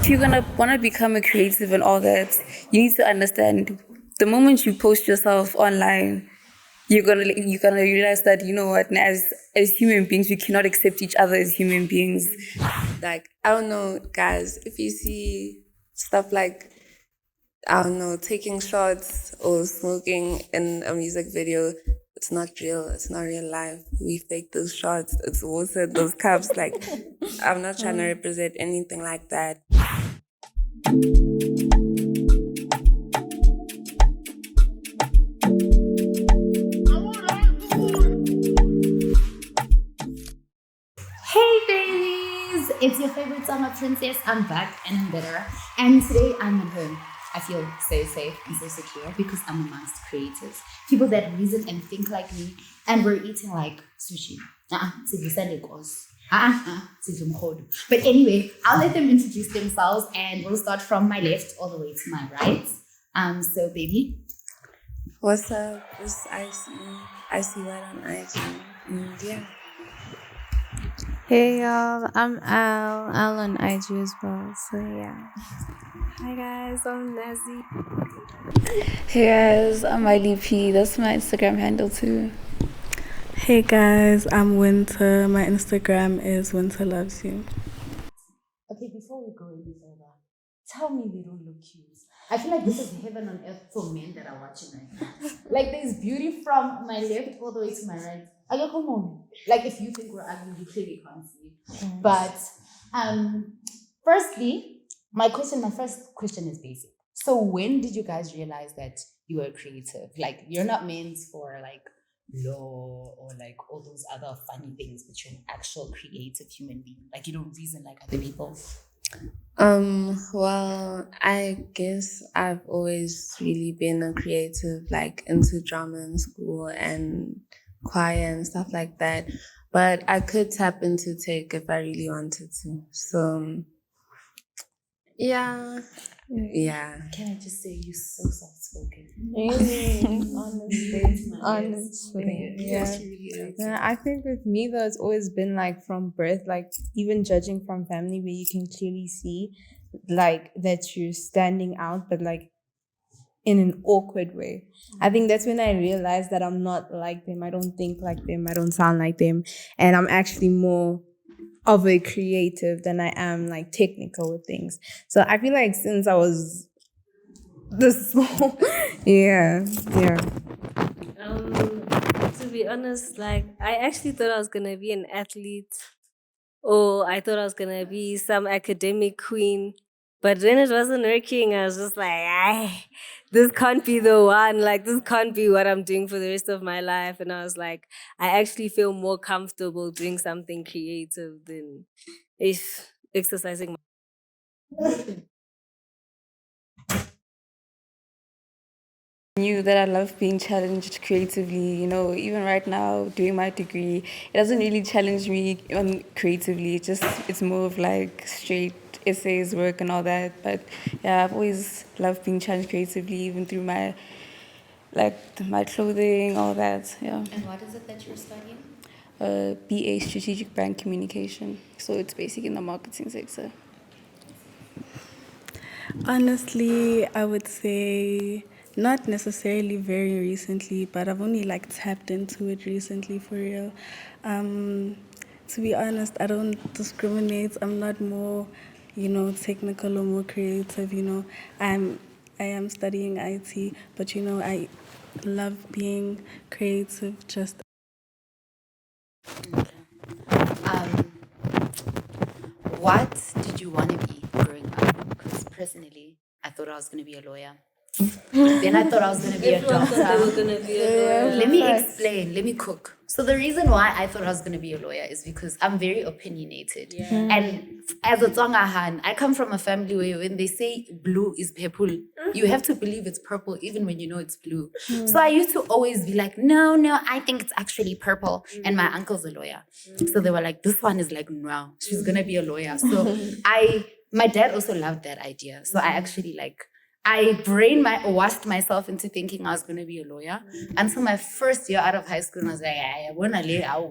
if you're gonna wanna become a creative and all that, you need to understand the moment you post yourself online, you're gonna realize that, you know what, as human beings we cannot accept each other as human beings. Like, I don't know, guys, if you see stuff like, I don't know, taking shots or smoking in a music video, it's not real. It's not real life. We fake those shots. It's water, those cups. Like, I'm not trying to represent anything like that. Hey babies! It's your favorite summer princess. I'm back and I'm better. And today I'm at home. I feel so safe and so secure because I'm amongst creators. People that reason and think like me. And we're eating like sushi. But anyway, I'll let them introduce themselves and we'll start from my left all the way to my right. So baby. What's up? It's Icy White on IG. And yeah. Hey y'all, I'm Al on IG as well, so yeah. Hi guys, I'm Nazi. Hey guys, I'm Miley P. That's my Instagram handle too. Hey guys, I'm Winter. My Instagram is Winter Loves You. Okay, before we go any further, tell me they don't look cute. I feel like this is heaven on earth for men that are watching right now. Like there's beauty from my left all the way to my right. I go, come on. Like if you think we're ugly, you clearly can't see. But firstly, my first question is basic. So when did you guys realize that you were creative? Like you're not meant for like law or like all those other funny things, but you're an actual creative human being. Like you don't reason like other people. Well, I guess I've always really been a creative, like into drama in school and choir and stuff like that. But I could tap into tech if I really wanted to. So, yeah. Can I just say you're so soft spoken? Honestly, yeah. Yeah. I think with me though, it's always been like from birth, like even judging from family where you can clearly see like that you're standing out, but like in an awkward way. I think that's when I realized that I'm not like them. I don't think like them. I don't sound like them. And I'm actually more of a creative than I am like technical with things. So I feel like since I was this small, yeah. To be honest, like I actually thought I was gonna be an athlete, or I thought I was gonna be some academic queen. But then it wasn't working. I was just like, this can't be the one. Like, this can't be what I'm doing for the rest of my life. And I was like, I actually feel more comfortable doing something creative than exercising. Knew that I love being challenged creatively. You know, even right now doing my degree, it doesn't really challenge me creatively. It's more of like straight essays, work, and all that. But yeah, I've always loved being challenged creatively, even through my my clothing, all that. Yeah. And what is it that you're studying? BA Strategic Brand Communication. So it's basically in the marketing sector. Honestly, I would say not necessarily very recently, but I've only like tapped into it recently for real. To be honest, I don't discriminate. I'm not more, technical or more creative. I am studying IT, but I love being creative. Just What did you want to be growing up? Because personally, I thought I was going to be a lawyer. Then I thought I was going to be a doctor. Let me explain. Let me cook. So the reason why I thought I was going to be a lawyer is because I'm very opinionated. Yeah. And as a Tsongahan, I come from a family where when they say blue is purple, you have to believe it's purple even when you know it's blue. So I used to always be like, no, I think it's actually purple. And my uncle's a lawyer. So they were like, this one is like, no, she's going to be a lawyer. So my dad also loved that idea. So I actually I washed myself into thinking I was going to be a lawyer. Until my first year out of high school, I was like, I want to lay out.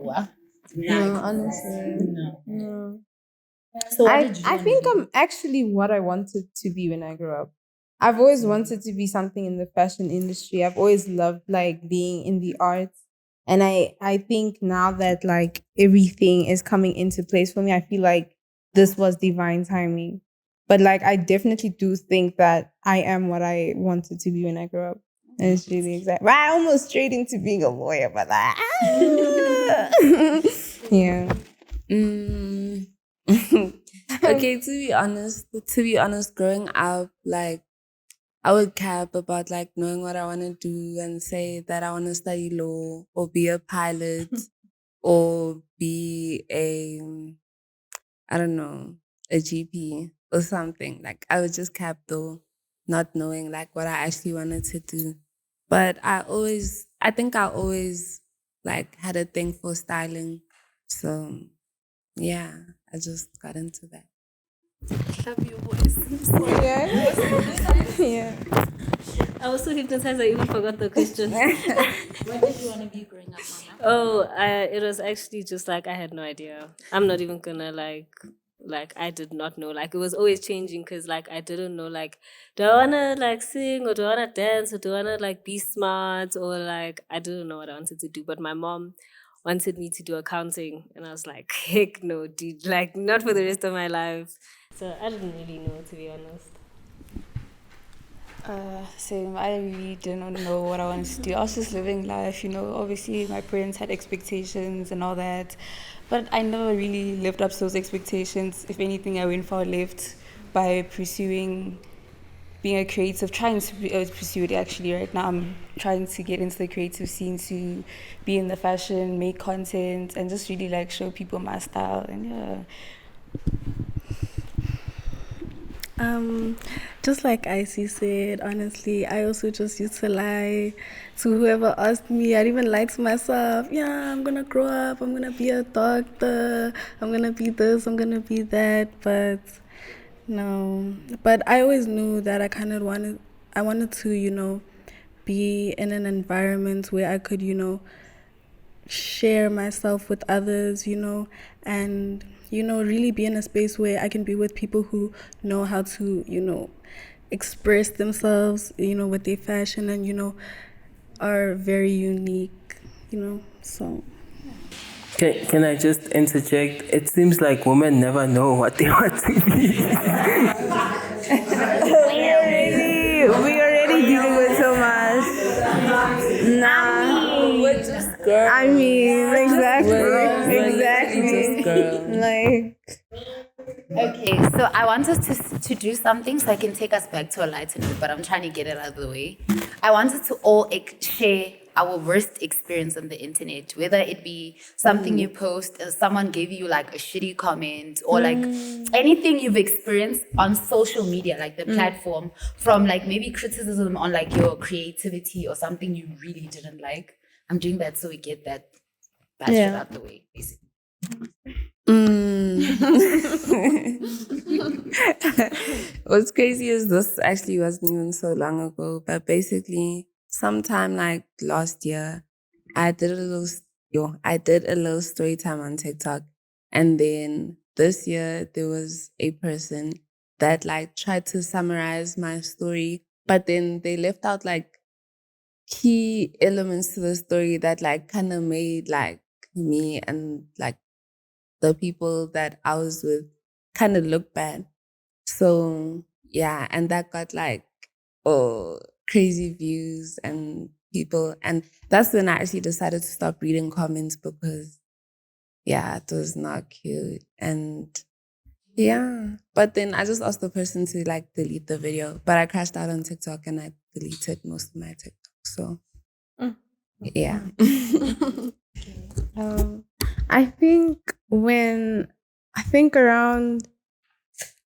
No, honestly. No. So what I, did you I want think to be? I'm actually what I wanted to be when I grew up. I've always wanted to be something in the fashion industry. I've always loved like being in the arts. And I think now that like everything is coming into place for me, I feel like this was divine timing. But like I definitely do think that I am what I wanted to be when I grew up. And it's really exact. But I almost strayed into being a lawyer, but like, yeah. Mm. Okay, to be honest, growing up, like I would cap about like knowing what I want to do and say that I want to study law or be a pilot or be I don't know, a GP or something. Like I would just cap though, not knowing like what I actually wanted to do. But I think I always like had a thing for styling. So yeah, I just got into that. Love your voice. I'm sorry. Yeah. Yeah. I was so hypnotized I even forgot the question. What did you want to be growing up, Mama? Oh, it was actually just like I had no idea. I'm not even gonna like I did not know. Like it was always changing because like I didn't know like do I wanna like sing or do I wanna dance or do I wanna like be smart or like I didn't know what I wanted to do. But my mom wanted me to do accounting and I was like, heck no, dude, like not for the rest of my life. So I didn't really know to be honest. Same. I really didn't know what I wanted to do. I was just living life, you know. Obviously, my parents had expectations and all that, but I never really lived up to those expectations. If anything, I went far left by pursuing being a creative, trying to pursue it actually right now. I'm trying to get into the creative scene to be in the fashion, make content, and just really like show people my style. And yeah. Just like Icy said, honestly, I also just used to lie to whoever asked me. I'd even lie to myself, yeah, I'm gonna grow up, I'm gonna be a doctor, I'm gonna be this, I'm gonna be that, but no. But I always knew that I wanted to, be in an environment where I could, share myself with others, and, really be in a space where I can be with people who know how to, express themselves, with their fashion and, are very unique, so. Can I just interject? It seems like women never know what they want to be. We already dealing with so much. Nah. We're just girls. I mean, exactly. We're Exactly. just girls. Like, Okay, so I want us to do something so I can take us back to a lighter note, but I'm trying to get it out of the way. I wanted to all share our worst experience on the internet, whether it be something you post, someone gave you like a shitty comment, or like anything you've experienced on social media, like the platform, from like maybe criticism on like your creativity or something you really didn't like. I'm doing that so we get that bad shit out the way, basically. What's crazy is this actually wasn't even so long ago, but basically, sometime like last year, I did a little story time on TikTok, and then this year there was a person that like tried to summarize my story, but then they left out like key elements to the story that like kind of made like me and like the people that I was with kind of look bad. So yeah, and that got like crazy views and people, and that's when I actually decided to stop reading comments because yeah, it was not cute. And yeah, but then I just asked the person to like delete the video, but I crashed out on TikTok and I deleted most of my TikTok. So yeah. I think around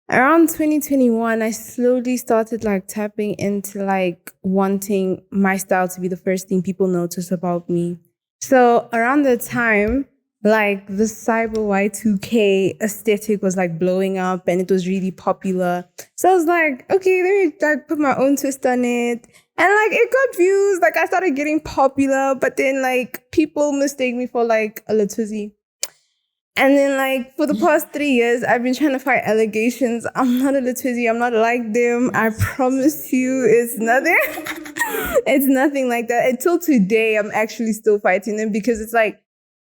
2021, I slowly started like tapping into like wanting my style to be the first thing people notice about me. So around the time, like the cyber Y2K aesthetic was like blowing up and it was really popular. So I was like, okay, let me like put my own twist on it. And like it got views, like I started getting popular, but then like people mistake me for like a Latuzi. And then, like, for the past 3 years, I've been trying to fight allegations. I'm not a Litwizzy. I'm not like them. I promise you, it's nothing. It's nothing like that. Until today, I'm actually still fighting them because it's like,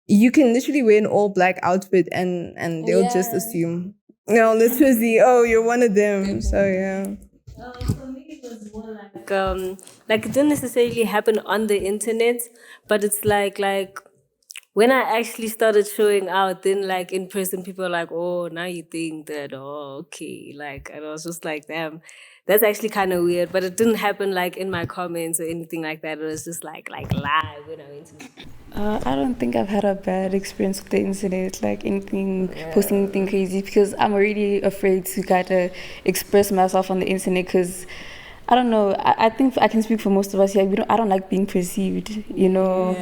you can literally wear an all black outfit and they'll just assume, no, Litwizzy, oh, you're one of them. So, yeah. For me, it was more like it didn't necessarily happen on the internet, but it's like when I actually started showing out, then like in person, people are like, "Oh, now you think that? Oh, okay." Like, and I was just like, "Damn, that's actually kind of weird." But it didn't happen like in my comments or anything like that. It was just like live when I went to. I don't think I've had a bad experience with the internet, like anything, posting anything crazy, because I'm already afraid to kind of express myself on the internet because I don't know. I think I can speak for most of us here. I don't like being perceived, you know.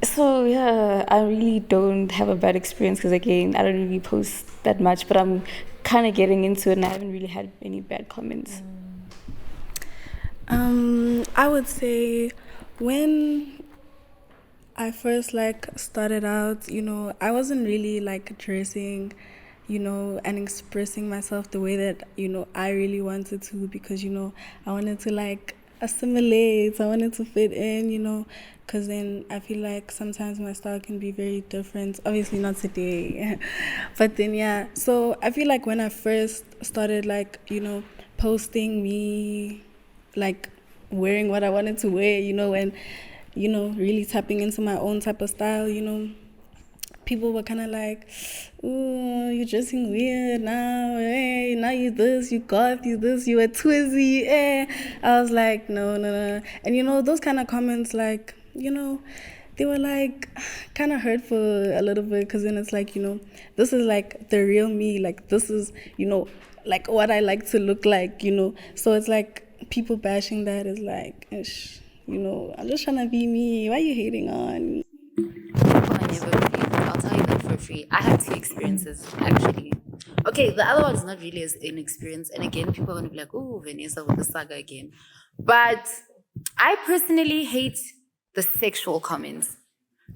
So yeah, I really don't have a bad experience because again, I don't really post that much, but I'm kind of getting into it, and I haven't really had any bad comments. I would say when I first like started out, I wasn't really like dressing, and expressing myself the way that, I really wanted to because, I wanted to like assimilate, I wanted to fit in, because then I feel like sometimes my style can be very different. Obviously not today, but then yeah. So I feel like when I first started like, posting me like wearing what I wanted to wear, and really tapping into my own type of style, people were kind of like, "Ooh, you're dressing weird now. Hey, now you this, you goth, you this, you a twizzy." Eh. I was like, no, no, no. And those kind of comments, like, they were like kind of hurtful a little bit because then it's like, this is like the real me. Like, this is, like what I like to look like, So it's like people bashing that is like, ish, I'm just trying to be me. Why are you hating on? I never really, I'll tell you that for free. I had two experiences actually. Okay, the other one's not really as an experience, and again, people are gonna be like, "Oh, Vanessa with the saga again," but I personally hate the sexual comments.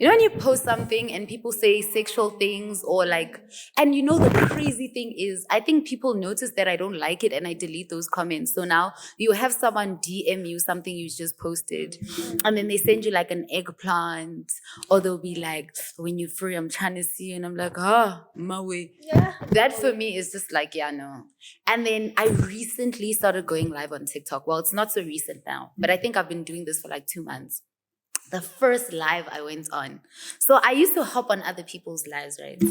When you post something and people say sexual things or like, and the crazy thing is, I think people notice that I don't like it and I delete those comments. So now you have someone DM you something you just posted and then they send you like an eggplant or they'll be like, when you're free, I'm trying to see you. And I'm like, my way. Yeah. That for me is just like, yeah, no. And then I recently started going live on TikTok. Well, it's not so recent now, but I think I've been doing this for like 2 months. The first live I went on. So I used to hop on other people's lives, right?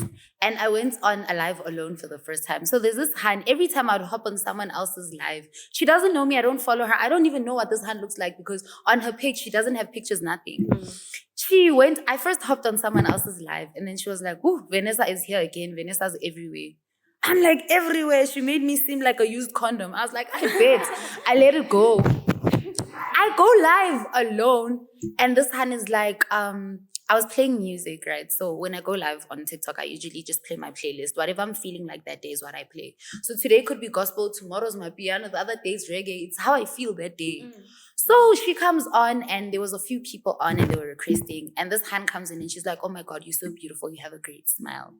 And I went on a live alone for the first time. So there's this hand, every time I would hop on someone else's live, she doesn't know me, I don't follow her. I don't even know what this hand looks like because on her page, she doesn't have pictures, nothing. I first hopped on someone else's live and then she was like, "Ooh, Vanessa is here again. Vanessa's everywhere." I'm like, everywhere. She made me seem like a used condom. I was like, I bet. I let it go. I go live alone, and this hand is like, I was playing music, right? So when I go live on TikTok, I usually just play my playlist. Whatever I'm feeling like that day is what I play. So today could be gospel, tomorrow's my piano, the other day's reggae. It's how I feel that day. So she comes on, and there was a few people on, and they were requesting. And this hand comes in, and she's like, "Oh my God, you're so beautiful. You have a great smile."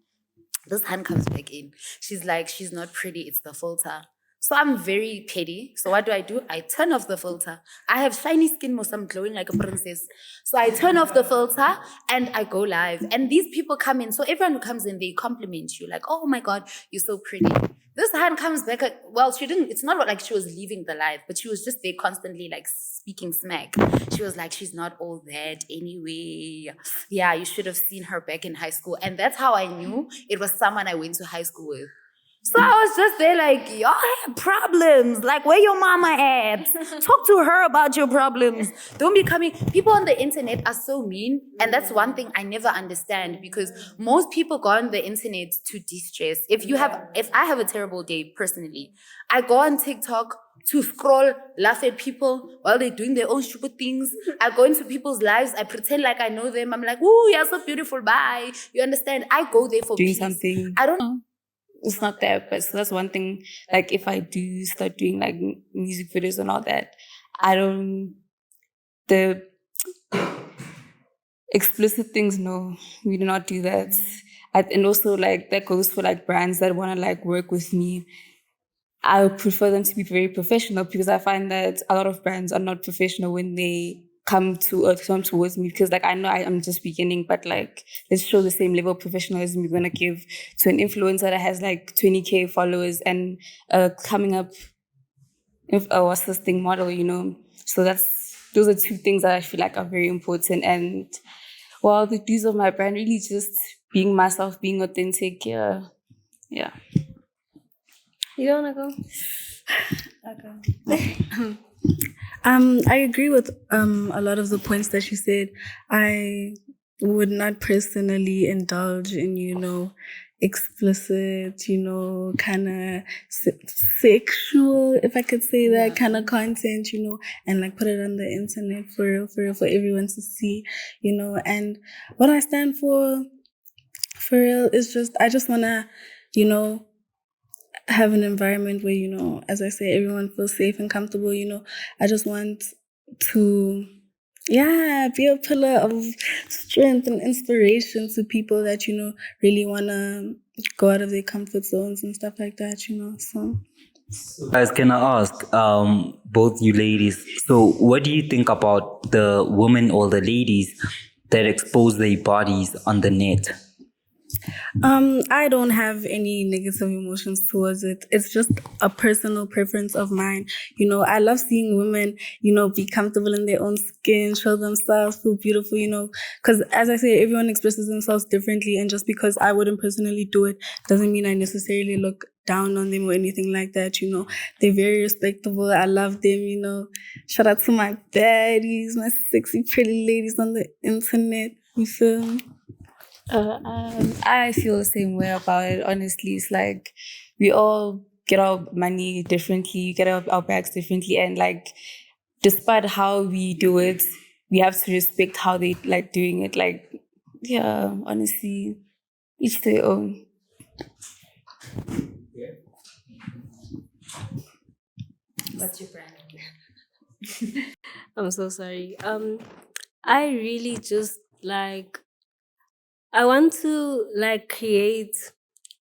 This hand comes back in. She's like, "She's not pretty. It's the filter." So I'm very petty. So what do? I turn off the filter. I have shiny skin, most I'm glowing like a princess. So I turn off the filter and I go live. And these people come in. So everyone who comes in, they compliment you. Like, "Oh my God, you're so pretty." This hand comes back. Well, she didn't. It's not like she was leaving the live, but she was just there constantly like speaking smack. She was like, "She's not all that anyway. Yeah, you should have seen her back in high school." And that's how I knew it was someone I went to high school with. So I was just there like, "Y'all have problems. Like, where your mama at? Talk to her about your problems. Don't be coming." People on the internet are so mean. And that's one thing I never understand because most people go on the internet to de-stress. If I have a terrible day personally, I go on TikTok to scroll, laugh at people while they're doing their own stupid things. I go into people's lives. I pretend like I know them. I'm like, "Ooh, you're so beautiful. Bye." You understand? I go there for Doing peace. something. I don't It's not that, but so that's one thing. Like if I do start doing like music videos and all that, I don't the Explicit things, no, we do not do that. And also, like, that goes for like brands that want to like work with me. I would prefer them to be very professional because I find that a lot of brands are not professional when they come towards me, because like I know I'm just beginning, but like let's show the same level of professionalism you're gonna give to an influencer that has like 20K followers and coming up if what's this thing model. So those are two things that I feel like are very important. And well, the dues of my brand really just being myself, being authentic. Yeah. Yeah. You don't wanna go? I agree with a lot of the points that you said. I would not personally indulge in, explicit, kind of sexual, if I could say that, kind of content, and like put it on the internet for real, for everyone to see, and what I stand for real, is just, I just want to, have an environment where, as I say, everyone feels safe and comfortable. I just want to, be a pillar of strength and inspiration to people that, really want to go out of their comfort zones and stuff like that, so. Guys, can I ask, both you ladies, so what do you think about the women or the ladies that expose their bodies on the net? I don't have any negative emotions towards it. It's just a personal preference of mine. I love seeing women, be comfortable in their own skin, show themselves, feel beautiful, because as I say, everyone expresses themselves differently. And just because I wouldn't personally do it doesn't mean I necessarily look down on them or anything like that. They're very respectable. I love them, Shout out to my baddies, my sexy, pretty ladies on the internet. You feel me? I feel the same way about it. Honestly, it's like we all get our money differently, we get our bags differently, and like despite how we do it, we have to respect how they like doing it. Like, yeah, honestly, each their own. What's your brand? I'm so sorry. I really just like I want to like create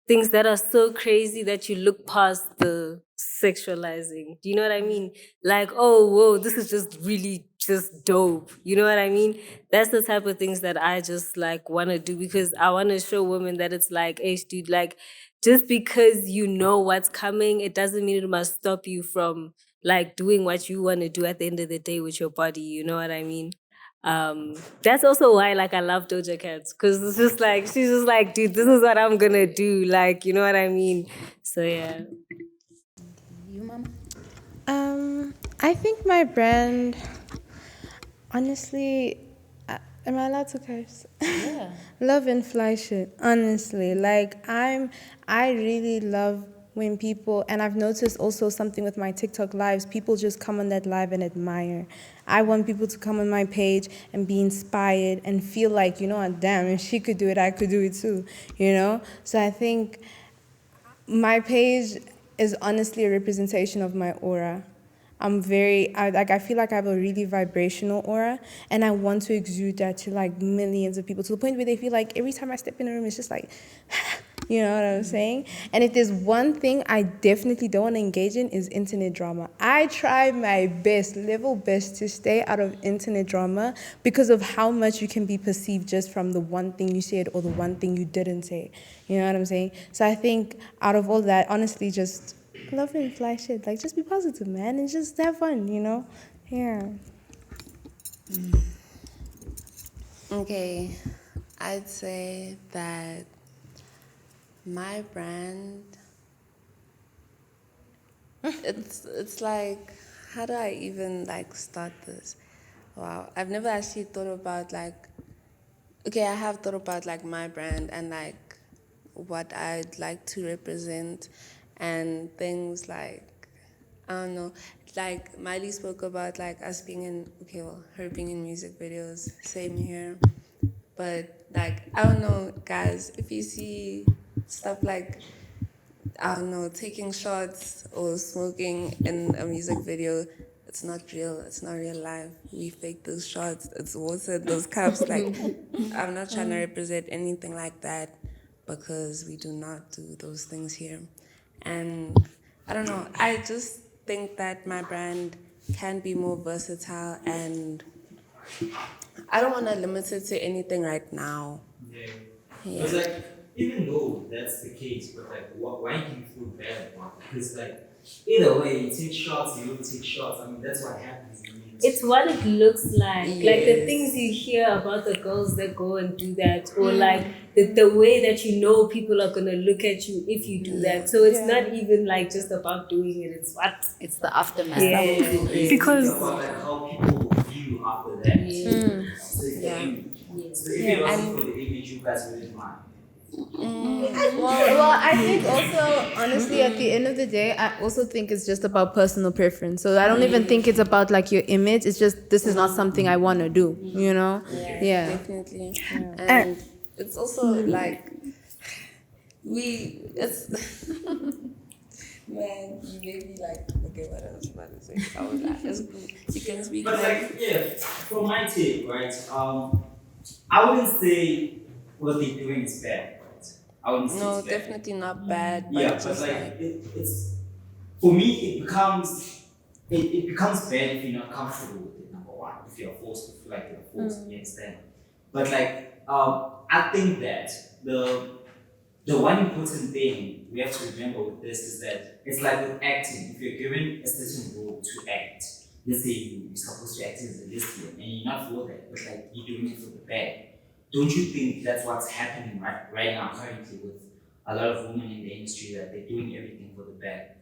things that are so crazy that you look past the sexualizing. Do you know what I mean? Like, oh, whoa, this is just really just dope. You know what I mean? That's the type of things that I just like want to do, because I want to show women that it's like, hey, dude, like, just because you know what's coming, it doesn't mean it must stop you from like doing what you want to do at the end of the day with your body. You know what I mean? That's also why like I love Doja Cat, because it's just like she's just like, dude, this is what I'm gonna do, like, you know what I mean? So yeah. You, mom? I think my brand, honestly, am I allowed to curse? Yeah. Love and fly shit, honestly. Like, I really love when people, and I've noticed also something with my TikTok lives, people just come on that live and admire. I want people to come on my page and be inspired and feel like, damn, if she could do it, I could do it too. So I think my page is honestly a representation of my aura. I feel like I have a really vibrational aura, and I want to exude that to like millions of people, to the point where they feel like every time I step in a room, it's just like, you know what I'm saying? And if there's one thing I definitely don't want to engage in, is internet drama. I try my best, level best, to stay out of internet drama because of how much you can be perceived just from the one thing you said or the one thing you didn't say. You know what I'm saying? So I think out of all that, honestly, just love and fly shit. Like, just be positive, man, and just have fun. Yeah. Okay, I'd say that my brand, it's like, how do I even like start this? Wow, I've never actually thought about like, okay, I have thought about like my brand and like what I'd like to represent and things like, I don't know, like Miley spoke about like us being in, okay, well, her being in music videos, same here. But like, I don't know, guys, if you see stuff like, I don't know, taking shots or smoking in a music video, it's not real. It's not real life. We fake those shots. It's water, those cups. Like, I'm not trying to represent anything like that because we do not do those things here. And I don't know. I just think that my brand can be more versatile, and I don't want to limit it to anything right now. Yeah. It's like, even though that's the case, but like, why do you feel bad about it? Because like, either way, you take shots, you don't take shots. I mean, that's what happens. It's what it looks like. Yes. Like the things you hear about the girls that go and do that, or like the way that you know people are gonna look at you if you do that. So it's not even like just about doing it. It's what It's the aftermath. Yeah. Because about like how people view after that. So it's the image. So if it wasn't for the image, you guys wouldn't mind. Well, I think also, honestly, at the end of the day, I also think it's just about personal preference. So I don't even think it's about like your image. It's just, this is not something I want to do, you know? Yeah. Definitely. And it's also like, it's, man, you made me like, okay, what else am I about to say? I was like, it's cool. You can speak. But like, yeah, from my take, right? I wouldn't say what they're doing is bad, right? I wouldn't say No, it's bad. definitely not bad. But Yeah, just but like, it's for me, it becomes bad if you're not comfortable with it. Number one, if you're forced to feel like you're forced, you understand. But like, I think that the one important thing we have to remember with this is that it's like with acting. If you're given a certain role to act, let's say you're supposed to act as a lesbian and you're not for that, but like you're doing it for the bag. Don't you think that's what's happening right now currently with a lot of women in the industry, that they're doing everything for the bag?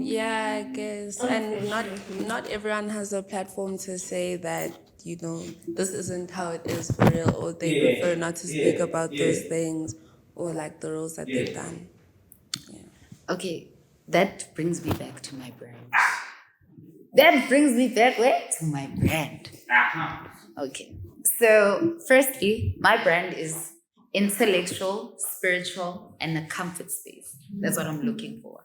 yeah, I guess. And not everyone has a platform to say that, you know, this isn't how it is for real, or they prefer not to speak about those things, or like the roles that they've done. Okay, that brings me back to my brand. That brings me back where? To my brand. Okay. So, firstly, my brand is intellectual, spiritual, and a comfort space. That's what I'm looking for.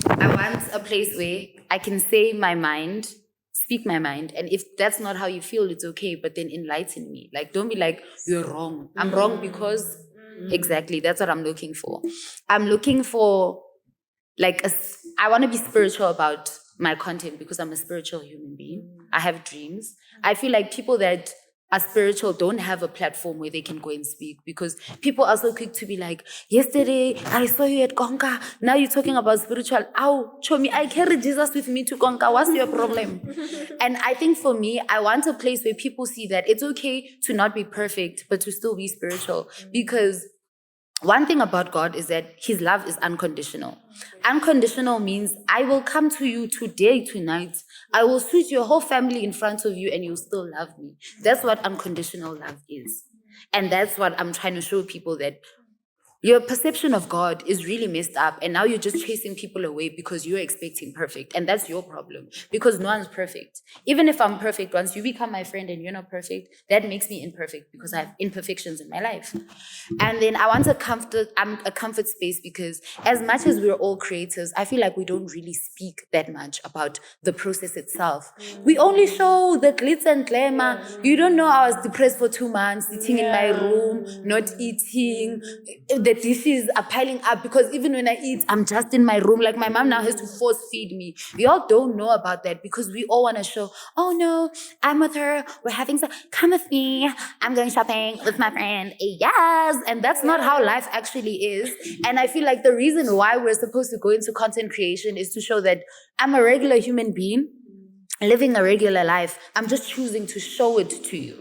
I want a place where I can say my mind, speak my mind, and if that's not how you feel, it's okay, but then enlighten me. Like, don't be like, you're wrong. I'm wrong because, exactly, that's what I'm looking for. I'm looking for, like, I want to be spiritual about my content because I'm a spiritual human being. I have dreams. I feel like people that are spiritual don't have a platform where they can go and speak, because people are so quick to be like, yesterday I saw you at Konka, now you're talking about spiritual. Ow, Chomi, I carry Jesus with me to Konka. What's your problem? And I think for me, I want a place where people see that it's okay to not be perfect, but to still be spiritual. Because one thing about God is that his love is unconditional. Unconditional means I will come to you today, tonight. I will switch your whole family in front of you and you'll still love me. That's what unconditional love is. And that's what I'm trying to show people, that your perception of God is really messed up, and now you're just chasing people away because you're expecting perfect, and that's your problem, because no one's perfect. Even if I'm perfect, once you become my friend and you're not perfect, that makes me imperfect because I have imperfections in my life. And then I want a comfort space, because as much as we're all creators, I feel like we don't really speak that much about the process itself. We only show the glitz and glamour. You don't know I was depressed for 2 months, sitting in my room, not eating. The dishes are piling up because even when I eat, I'm just in my room. Like, my mom now has to force feed me. We all don't know about that because we all want to show, oh no, I'm with her, we're having some, come with me, I'm going shopping with my friend. Yes. And that's not how life actually is. And I feel like the reason why we're supposed to go into content creation is to show that I'm a regular human being living a regular life. I'm just choosing to show it to you.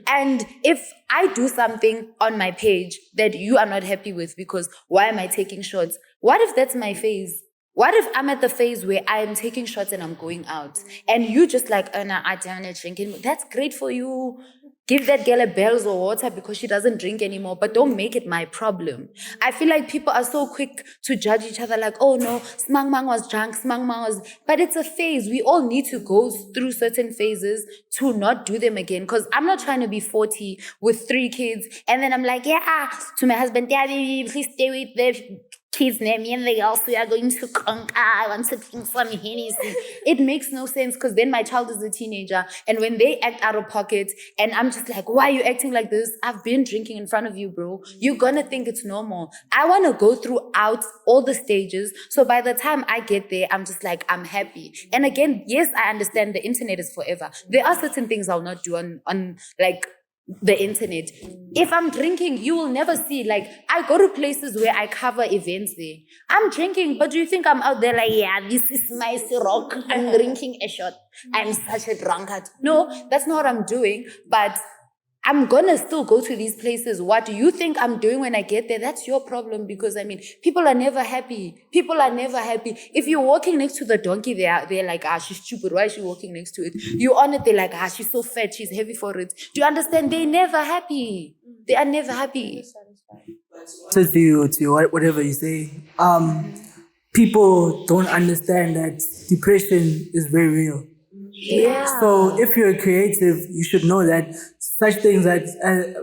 And if I do something on my page that you are not happy with, because why am I taking shots? What if that's my phase? What if I'm at the phase where I am taking shots and I'm going out, and you just like, oh no, I don't want to drink anymore. That's great for you. Give that girl a bells or water because she doesn't drink anymore, but don't make it my problem. I feel like people are so quick to judge each other, like, oh no, Smang Mang was drunk, Smang Mang was... But it's a phase. We all need to go through certain phases to not do them again. Because I'm not trying to be 40 with 3 kids, and then I'm like, yeah, to my husband, Daddy, please stay with them. kids near me and they all say, we are going to conquer, I want to drink some Hennessy. It makes no sense because then my child is a teenager and when they act out of pocket and I'm just like, why are you acting like this? I've been drinking in front of you, bro. You're gonna think it's normal. I want to go throughout all the stages. So by the time I get there, I'm just like, I'm happy. And again, yes, I understand the internet is forever. There are certain things I'll not do on like the internet. If I'm drinking, you will never see. Like, I go to places where I cover events there. I'm drinking, but do you think I'm out there like, yeah, this is my rock, I'm drinking a shot, I'm such a drunkard? No, that's not what I'm doing. But I'm gonna still go to these places. What do you think I'm doing when I get there? That's your problem, because I mean, people are never happy. People are never happy. If you're walking next to the donkey, they're like, she's stupid. Why is she walking next to it? You on it, they're like, she's so fat, she's heavy for it. Do you understand? They're never happy. They are never happy. To whatever you say, people don't understand that depression is very real. Yeah. So if you're a creative, you should know that such things that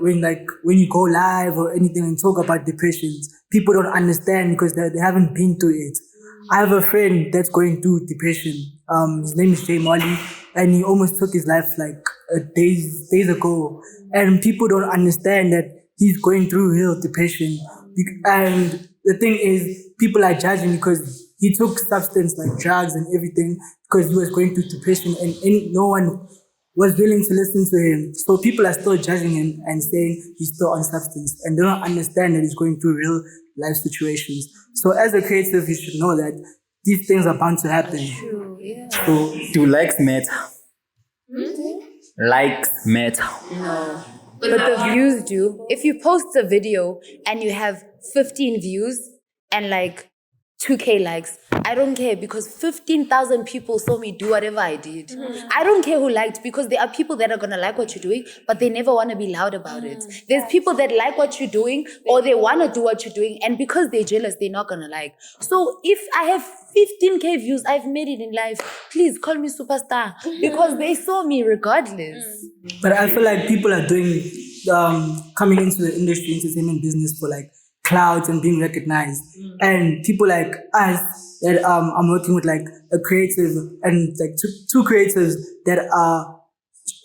when you go live or anything and talk about depressions, people don't understand because they haven't been through it. I have a friend that's going through depression. His name is Jay Molly, and he almost took his life like days ago. And people don't understand that he's going through real depression. And the thing is, people are judging because he took substance like drugs and everything because he was going through depression and no one was willing to listen to him. So people are still judging him and saying he's still on substance and they don't understand that he's going through real life situations. So as a creative, you should know that these things are bound to happen. True, yeah. So, do likes matter? Likes matter. No. But the views do. If you post a video and you have 15 views and like 2K likes, I don't care because 15,000 people saw me do whatever I did. I don't care who liked because there are people that are going to like what you're doing, but they never want to be loud about it. There's people that like what you're doing or they want to do what you're doing, and because they're jealous, they're not going to like. So if I have 15K views, I've made it in life. Please call me superstar because they saw me regardless. But I feel like people are doing, coming into the industry, entertainment business for like clouds and being recognized. And people like us that I'm working with like a creative and like two creatives that are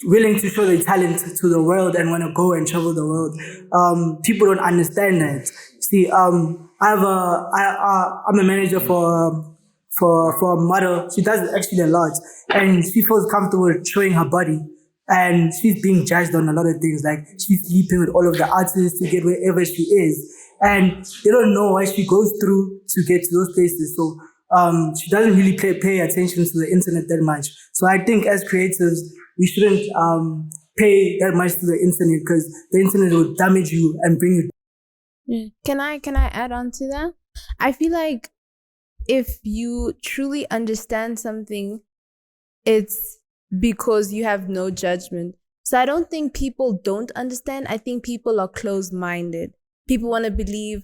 willing to show their talent to the world and want to go and travel the world. People don't understand that. See, I'm a manager for a model. She does actually a lot, and she feels comfortable showing her body. And she's being judged on a lot of things, like she's sleeping with all of the artists to get wherever she is. And they don't know what she goes through to get to those places. So she doesn't really pay attention to the internet that much. So I think as creatives, we shouldn't pay that much to the internet because the internet will damage you and bring you. Can I add on to that? I feel like if you truly understand something, it's because you have no judgment. So I don't think people don't understand. I think people are closed-minded. People want to believe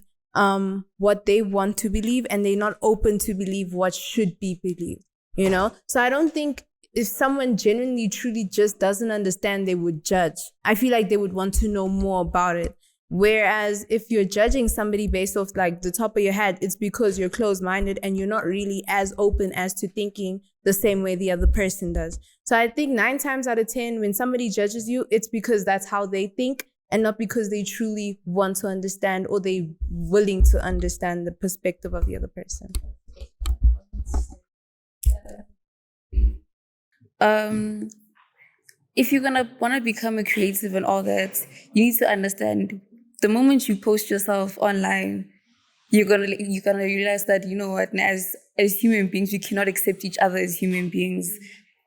what they want to believe, and they're not open to believe what should be believed, you know? So I don't think if someone genuinely, truly just doesn't understand, they would judge. I feel like they would want to know more about it. Whereas if you're judging somebody based off like the top of your head, it's because you're closed-minded and you're not really as open as to thinking the same way the other person does. So I think 9 times out of 10, when somebody judges you, it's because that's how they think and not because they truly want to understand or they're willing to understand the perspective of the other person. If you're gonna want to become a creative and all that, you need to understand the moment you post yourself online, you're gonna realize that, you know what, as human beings, we cannot accept each other as human beings.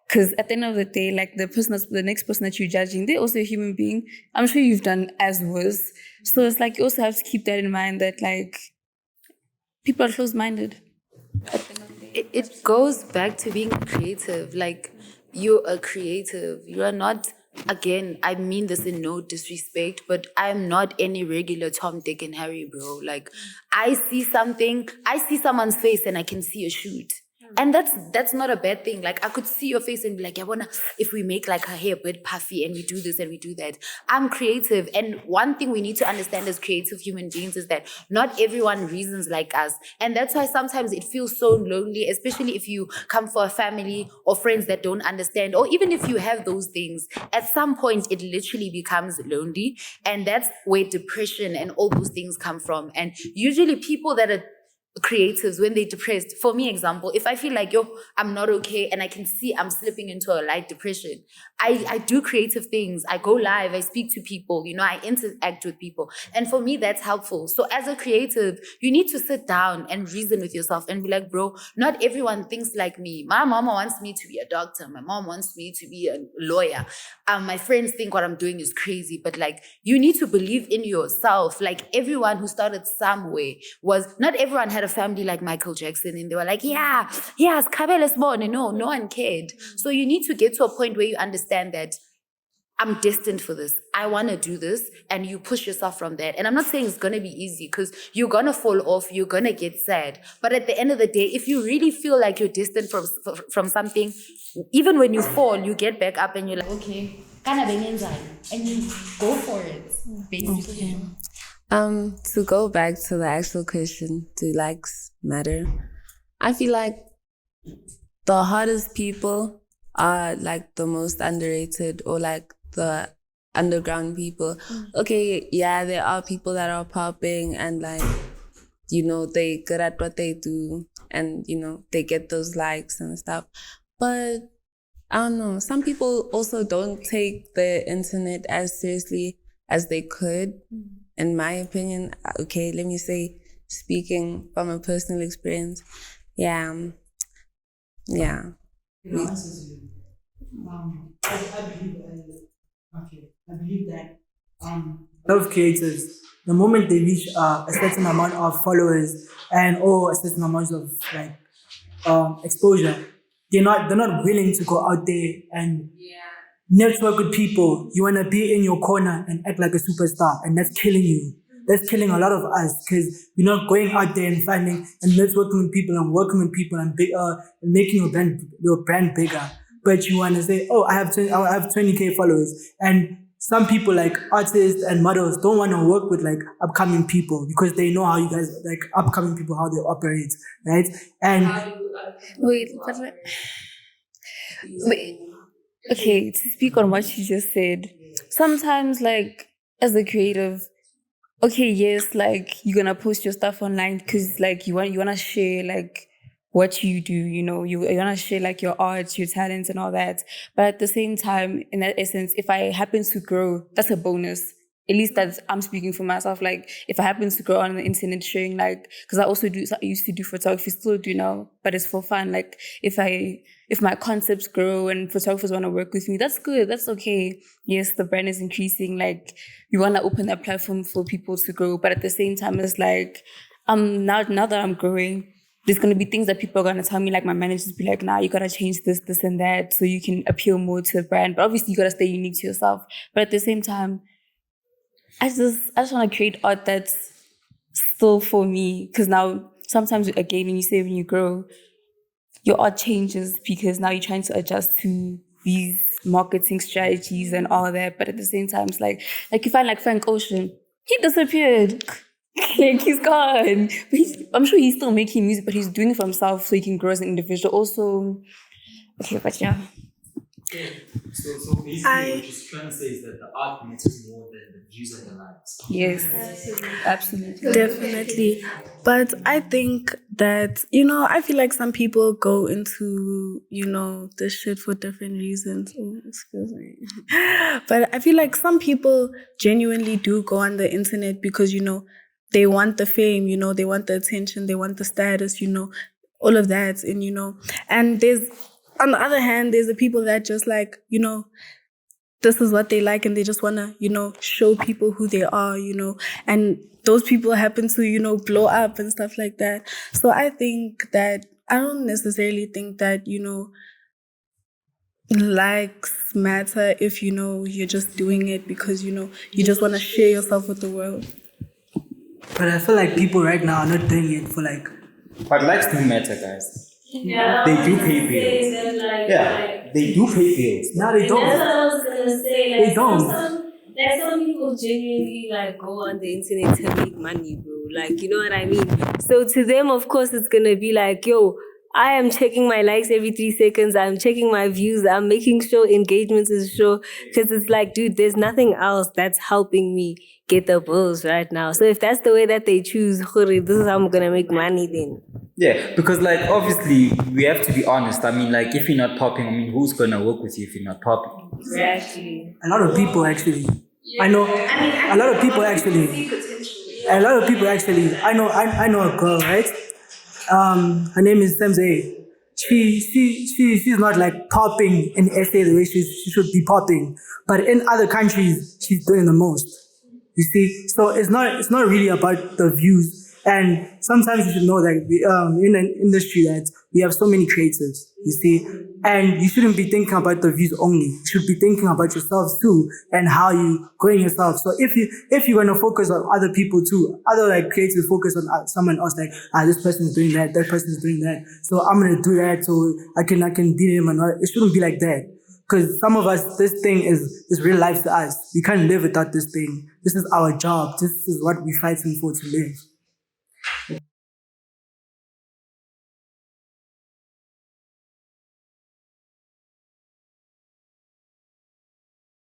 Because at the end of the day, like the next person that you're judging, they're also a human being. I'm sure you've done as worse. So it's like you also have to keep that in mind that like people are closed-minded. It goes back to being creative. Like, you're a creative. You are not, again, I mean this in no disrespect, but I'm not any regular Tom, Dick, and Harry, bro. Like, I see someone's face and I can see a shoot. And that's not a bad thing. Like, I could see your face and be like, I wanna, if we make like her hair a bit puffy and we do this and we do that. I'm creative. And one thing we need to understand as creative human beings is that not everyone reasons like us. And that's why sometimes it feels so lonely, especially if you come for a family or friends that don't understand, or even if you have those things, at some point it literally becomes lonely. And that's where depression and all those things come from. And usually people that are creatives, when they're depressed, for me example, if I feel like, yo, I'm not okay and I can see I'm slipping into a light depression, I do creative things. I go live, I speak to people, I interact with people, and for me that's helpful. So as a creative, you need to sit down and reason with yourself and be like, bro, not everyone thinks like me. My mama wants me to be a doctor, my mom wants me to be a lawyer, my friends think what I'm doing is crazy, but like, you need to believe in yourself. Like, everyone who started somewhere not everyone had a family like Michael Jackson and they were like, yeah, Skabele's born. No one cared. So you need to get to a point where you understand that I'm destined for this. I want to do this, and you push yourself from that. And I'm not saying it's going to be easy, because you're going to fall off, you're going to get sad. But at the end of the day, if you really feel like you're destined from something, even when you fall, you get back up and you're like, okay, and you go for it, basically. To go back to the actual question, do likes matter? I feel like the hardest people are like the most underrated, or like the underground people. Okay, yeah, there are people that are popping and like, they good at what they do and, they get those likes and stuff. But I don't know, some people also don't take the internet as seriously as they could, in my opinion. Okay, let me say, speaking from a personal experience, yeah. I believe that a lot of creators, the moment they reach a certain amount of followers and or a certain amount of like exposure, they're not willing to go out there and network with people. You wanna be in your corner and act like a superstar, and that's killing you. That's killing a lot of us, because we're not going out there and finding and networking with people and working with people and and making your brand bigger. But you wanna say, oh, I have 20K followers, and some people like artists and models don't want to work with like upcoming people because they know how you guys, like upcoming people, how they operate, right? And Wait, okay, to speak on what you just said, sometimes like as a creative, okay, yes, like you're gonna post your stuff online because like you wanna share like what you do, you wanna share like your art, your talents and all that. But at the same time, in that essence, if I happen to grow, that's a bonus. At least that's, I'm speaking for myself. Like if I happen to grow on the internet sharing, like, because I used to do photography, still do now, but it's for fun. Like if my concepts grow and photographers want to work with me, that's good. That's okay. Yes, the brand is increasing. Like we want to open that platform for people to grow. But at the same time, it's like, now that I'm growing, there's going to be things that people are going to tell me, like my managers be like, nah, you got to change this, this and that so you can appeal more to the brand. But obviously you got to stay unique to yourself. But at the same time, I just want to create art that's still for me. Because now sometimes, again, when you grow, your art changes because now you're trying to adjust to these marketing strategies and all that. But at the same time, it's like you find like Frank Ocean, he disappeared. Like he's gone. But I'm sure he's still making music, but he's doing it for himself so he can grow as an individual. Also, okay, but yeah. So basically, what you're trying to say is that the art matters more than the views and the likes. Yes, absolutely. Definitely. But I think that, I feel like some people go into, this shit for different reasons. Oh, excuse me. But I feel like some people genuinely do go on the internet because, they want the fame, they want the attention, they want the status, all of that. And, and on the other hand, there's the people that just like, this is what they like and they just want to, show people who they are, and those people happen to, blow up and stuff like that. So I think that, I don't necessarily think that, likes matter if, you're just doing it because, you just want to share yourself with the world. But I feel like people right now are not doing it for like. But likes do matter, guys. They do pay bills. Yeah, they do pay bills. No, they That's what don't. I was gonna say. They Like don't. some people genuinely like go on the internet to make money, bro. Like you know what I mean? So to them, of course, it's gonna be like, yo, I am checking my likes every 3 seconds. I'm checking my views. I'm making sure engagement is sure. Because it's like, dude, there's nothing else that's helping me get the bills right now. So if that's the way that they choose, this is how I'm gonna make money then. Yeah, because like obviously we have to be honest. I mean, like if you're not popping, I mean, who's gonna work with you if you're not popping? Exactly. A lot of people actually. I know a lot of people actually. A lot of people actually. I know a girl, right? Her name is Semze. She's not like popping in SA the way she should be popping, but in other countries she's doing the most. You see, so it's not really about the views. And sometimes you should know that we, in an industry that we have so many creatives. You see, and you shouldn't be thinking about the views only. You should be thinking about yourselves too and how you growing yourself. So if you're gonna focus on other people too, other like creatives focus on someone else, like this person is doing that person is doing that, so I'm gonna do that so I can beat him and all. It shouldn't be like that. Because some of us, this thing is real life to us. We can't live without this thing. This is our job. This is what we're fighting for to live.